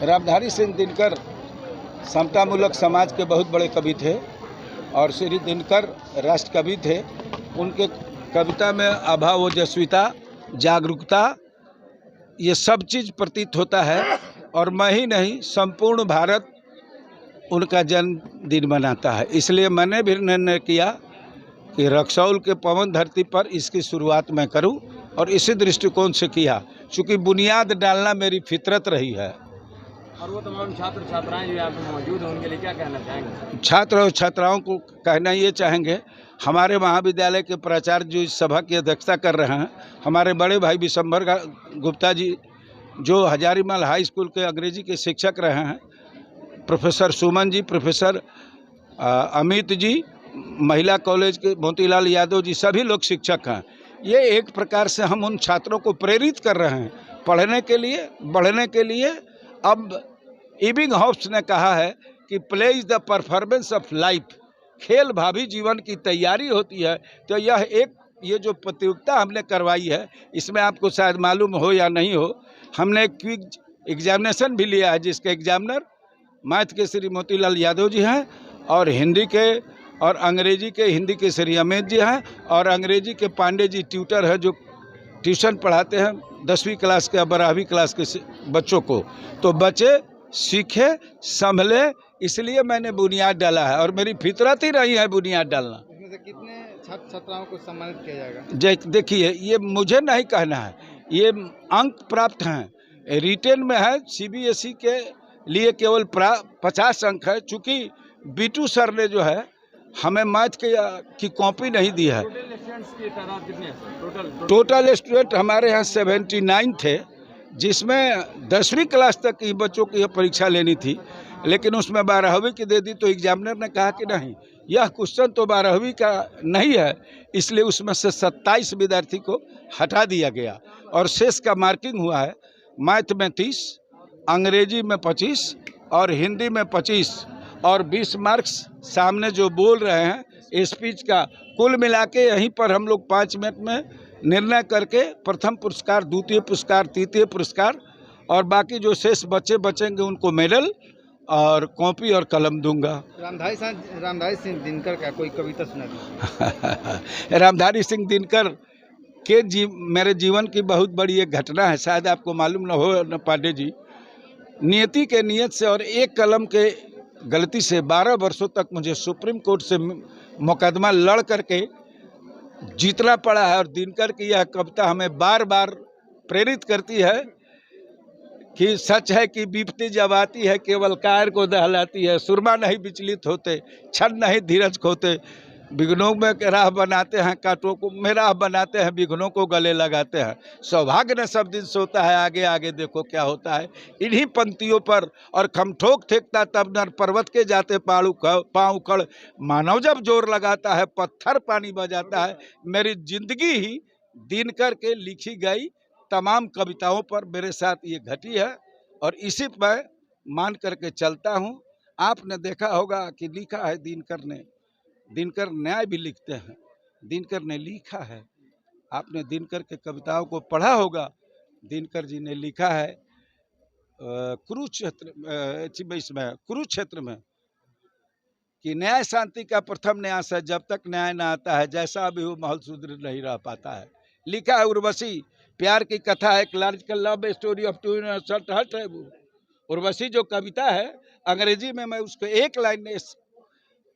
रामधारी सिंह दिनकर समतामूलक समाज के बहुत बड़े कवि थे और श्री दिनकर राष्ट्र कवि थे। उनके कविता में अभाव ओजस्विता, जागरूकता, ये सब चीज़ प्रतीत होता है। और मैं ही नहीं, संपूर्ण भारत उनका जन्मदिन मनाता है। इसलिए मैंने भी निर्णय किया कि रक्सौल के पवन धरती पर इसकी शुरुआत मैं करूं, और इसी दृष्टिकोण से किया, चूँकि बुनियाद डालना मेरी फितरत रही है। और वो तमाम छात्र छात्राएं जो यहाँ पे मौजूद हैं, उनके लिए क्या कहना चाहेंगे? छात्र और छात्राओं को कहना ये चाहेंगे, हमारे महाविद्यालय के प्राचार्य जो इस सभा की अध्यक्षता कर रहे हैं, हमारे बड़े भाई विशंबर गुप्ता जी जो हजारीमल हाई स्कूल के अंग्रेजी के शिक्षक रहे हैं, प्रोफेसर सुमन जी, प्रोफेसर अमित जी, महिला कॉलेज के मोतीलाल यादव जी, सभी लोग शिक्षक हैं। ये एक प्रकार से हम उन छात्रों को प्रेरित कर रहे हैं पढ़ने के लिए, बढ़ने के लिए। अब इबिंगहॉस ने कहा है कि play is the performance of life, खेल भावी जीवन की तैयारी होती है। तो ये जो प्रतियोगिता हमने करवाई है, इसमें आपको शायद मालूम हो या नहीं हो, हमने एक क्विज एग्जामिनेशन भी लिया है, जिसके एग्जामिनर मैथ के श्री मोतीलाल यादव जी हैं, और हिंदी के और अंग्रेजी के, हिंदी के श्री अमित जी हैं, और अंग्रेजी के पांडे जी ट्यूटर हैं, जो ट्यूशन पढ़ाते हैं 10वीं क्लास के 12वीं क्लास के बच्चों को। तो बच्चे सीखे, संभले, इसलिए मैंने बुनियाद डाला है, और मेरी फितरत ही रही है बुनियाद डालना। इसमें से कितने छात्र छात्राओं को सम्मानित किया जाएगा? देखिए, ये मुझे नहीं कहना है, ये अंक प्राप्त हैं, रिटेन में है। CBSE के लिए केवल 50 अंक है, चूँकि बीटू सर ने जो है हमें मैथ की कॉपी नहीं दी है। टोटल स्टूडेंट्स की तादाद कितनी है? टोटल स्टूडेंट हमारे यहाँ 79 थे, जिसमें 10वीं क्लास तक की बच्चों की परीक्षा लेनी थी, लेकिन उसमें 12वीं की दे दी। तो एग्जामिनर ने कहा कि नहीं, यह क्वेश्चन तो 12वीं का नहीं है, इसलिए उसमें से 27 विद्यार्थी को हटा दिया गया, और शेष का मार्किंग हुआ है। मैथ में 30, अंग्रेजी में 25 और हिंदी में 25, और 20 मार्क्स सामने जो बोल रहे हैं स्पीच का। कुल मिला के यहीं पर हम लोग 5 मिनट में निर्णय करके प्रथम पुरस्कार, द्वितीय पुरस्कार, तृतीय पुरस्कार, और बाकी जो शेष बच्चे बचेंगे उनको मेडल और कॉपी और कलम दूंगा। रामधारी सिंह दिनकर का कोई कविता सुना दीजिए। रामधारी सिंह दिनकर के मेरे जीवन की बहुत बड़ी एक घटना है, शायद आपको मालूम न हो न पांडे जी। नियति के नियत से और एक कलम के गलती से 12 वर्षों तक मुझे सुप्रीम कोर्ट से मुकदमा लड़ करके जीतना पड़ा है। और दिनकर की यह कविता हमें बार बार प्रेरित करती है कि सच है कि विपत्ति जब आती है केवल कायर को दहलाती है। सुरमा नहीं विचलित होते, क्षण नहीं धीरज खोते, विघ्नों में राह बनाते हैं, कांटों को में राह बनाते हैं, विघ्नों को गले लगाते हैं। सौभाग्य न सब दिन सोता है, आगे आगे देखो क्या होता है। इन्हीं पंक्तियों पर और खमठोक फेंकता तब नर पर्वत के जाते पाँव उखड़, मानव जब जोर लगाता है पत्थर पानी बजाता है। मेरी जिंदगी ही दिनकर के लिखी गई तमाम कविताओं पर मेरे साथ ये घटी है, और इसी पर मान करके चलता हूँ। आपने देखा होगा कि लिखा है दिनकर न्याय भी लिखते हैं, दिनकर ने लिखा है। आपने दिनकर के कविताओं को पढ़ा होगा। दिनकर जी ने लिखा है कुरुक्षेत्र में कि न्याय शांति का प्रथम न्यास है, जब तक न्याय ना आता है जैसा भी हो महल सुदृढ़ नहीं रह पाता है। लिखा है उर्वशी, प्यार की कथा है, एक large love story of two innocent heart है वो। उर्वशी जो कविता है, अंग्रेजी में मैं उसको एक लाइन में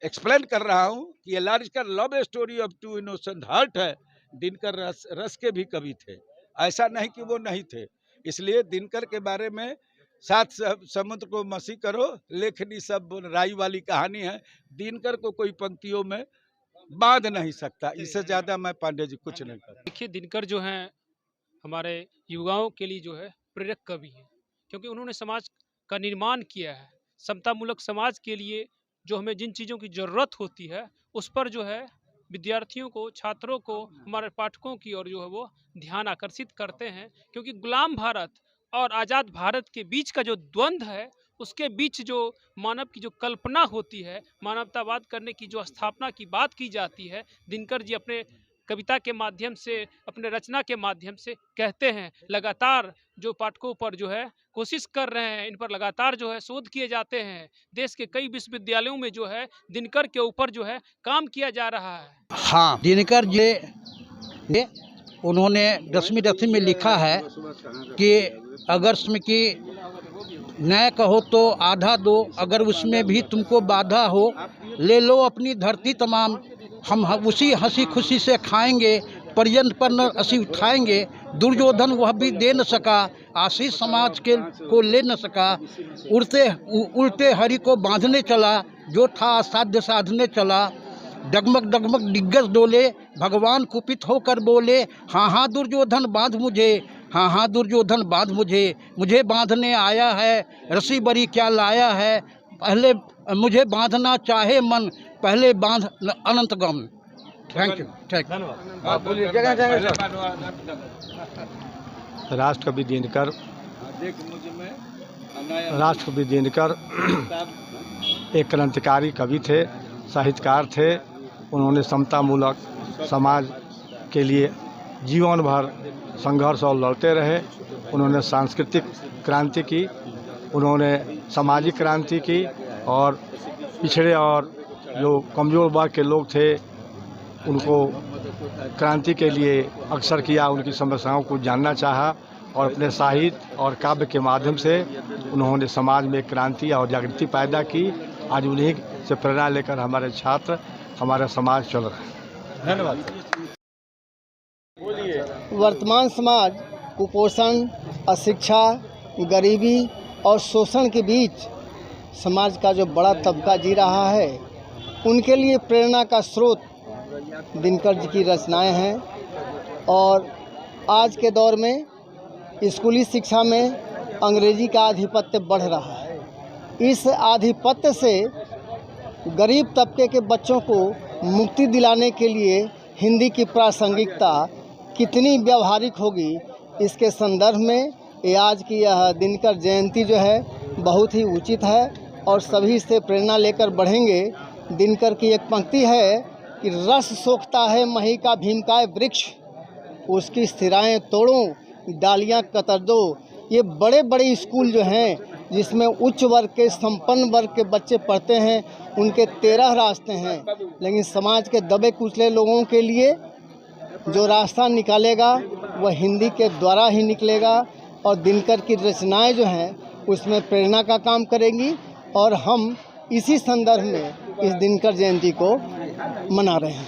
एक्सप्लेन कर रहा हूँ कि ये लार्ज का love story of two innocent heart है। दिनकर रस के भी कवि थे, ऐसा नहीं कि वो नहीं थे। इसलिए दिनकर के बारे में सात समुद्र को मसी करो, लेखनी सब राई वाली कहानी है। दिनकर को कोई पंक्तियों में बांध नहीं सकता। इससे ज़्यादा मैं पांडे जी कुछ नहीं करता। देखिए, दिनकर जो हैं हमारे युवाओं के लिए जो है प्रेरक कवि हैं, क्योंकि उन्होंने समाज का निर्माण किया है। समतामूलक समाज के लिए जो हमें जिन चीज़ों की ज़रूरत होती है, उस पर जो है विद्यार्थियों को, छात्रों को, हमारे पाठकों की और जो है वो ध्यान आकर्षित करते हैं। क्योंकि गुलाम भारत और आज़ाद भारत के बीच का जो द्वंद्व है, उसके बीच जो मानव की जो कल्पना होती है, मानवतावाद करने की जो स्थापना की बात की जाती है, दिनकर जी अपने कविता के माध्यम से, अपने रचना के माध्यम से कहते हैं। लगातार जो पाठकों पर जो है कोशिश कर रहे हैं, इन पर लगातार जो है शोध किए जाते हैं। देश के कई विश्वविद्यालयों में जो है दिनकर के ऊपर जो है काम किया जा रहा है। हाँ, दिनकर जी उन्होंने 10वीं में लिखा है कि अगर उसमें कि न कहो तो आधा दो, अगर उसमें भी तुमको बाधा हो, ले लो अपनी धरती तमाम, हम उसी हंसी खुशी से खाएंगे, पर्यंत पर न असी उठाएंगे। दुर्योधन वह भी दे न सका, आशीष समाज के को ले न सका, उल्टे हरि को बांधने चला, जो था असाध्य साधने चला। डगमग डगमग दिग्गज डोले, भगवान कुपित होकर बोले, हाँ हाँ दुर्योधन बांध मुझे, हाँ हाँ दुर्योधन बांध मुझे बांधने आया है, रस्सी बरी क्या लाया है, पहले मुझे बांधना चाहे मन, पहले बांध अनंत गम। Thank you. राष्ट्रकवि दिनकर एक क्रांतिकारी कवि थे, साहित्यकार थे। उन्होंने समतामूलक समाज के लिए जीवन भर संघर्ष और लड़ते रहे। उन्होंने सांस्कृतिक क्रांति की, उन्होंने सामाजिक क्रांति की, और पिछड़े और जो कमज़ोर वर्ग के लोग थे उनको क्रांति के लिए अक्सर किया, उनकी समस्याओं को जानना चाहा, और अपने साहित्य और काव्य के माध्यम से उन्होंने समाज में क्रांति और जागृति पैदा की। आज उन्हीं से प्रेरणा लेकर हमारे छात्र, हमारा समाज चल रहा है। धन्यवाद। वर्तमान समाज कुपोषण, अशिक्षा, गरीबी और शोषण के बीच समाज का जो बड़ा तबका जी रहा है, उनके लिए प्रेरणा का स्रोत दिनकर जी की रचनाएं हैं। और आज के दौर में स्कूली शिक्षा में अंग्रेजी का आधिपत्य बढ़ रहा है। इस आधिपत्य से गरीब तबके के बच्चों को मुक्ति दिलाने के लिए हिंदी की प्रासंगिकता कितनी व्यावहारिक होगी, इसके संदर्भ में ये आज की यह दिनकर जयंती जो है बहुत ही उचित है, और सभी से प्रेरणा लेकर बढ़ेंगे। दिनकर की एक पंक्ति है कि रस सोखता है मही का भीमकाय वृक्ष, उसकी स्थिराएं तोड़ो, डालियां कतर दो। ये बड़े बड़े स्कूल जो हैं जिसमें उच्च वर्ग के, संपन्न वर्ग के बच्चे पढ़ते हैं, उनके 13 रास्ते हैं, लेकिन समाज के दबे कुचले लोगों के लिए जो रास्ता निकालेगा वह हिंदी के द्वारा ही निकलेगा। और दिनकर की रचनाएं जो हैं उसमें प्रेरणा का काम करेंगी, और हम इसी संदर्भ में इस दिनकर जयंती को मना रहे हैं।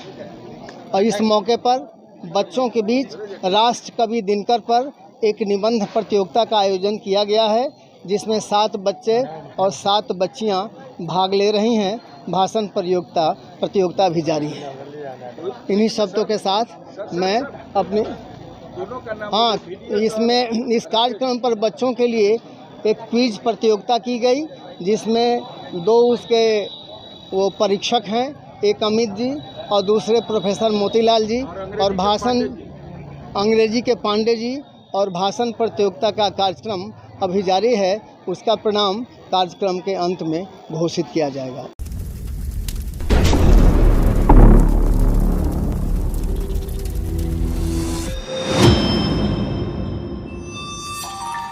और इस मौके पर बच्चों के बीच राष्ट्र कवि दिनकर पर एक निबंध प्रतियोगिता का आयोजन किया गया है, जिसमें 7 बच्चे और 7 बच्चियां भाग ले रही हैं। भाषण प्रतियोगिता भी जारी है। इन्हीं शब्दों के साथ मैं अपनी इस कार्यक्रम पर बच्चों के लिए एक क्विज प्रतियोगिता की गई, जिसमें 2 उसके वो परीक्षक हैं, एक अमित जी और दूसरे प्रोफेसर मोतीलाल जी, और भाषण अंग्रेजी के पांडे जी। और भाषण प्रतियोगिता का कार्यक्रम अभी जारी है, उसका परिणाम कार्यक्रम के अंत में घोषित किया जाएगा।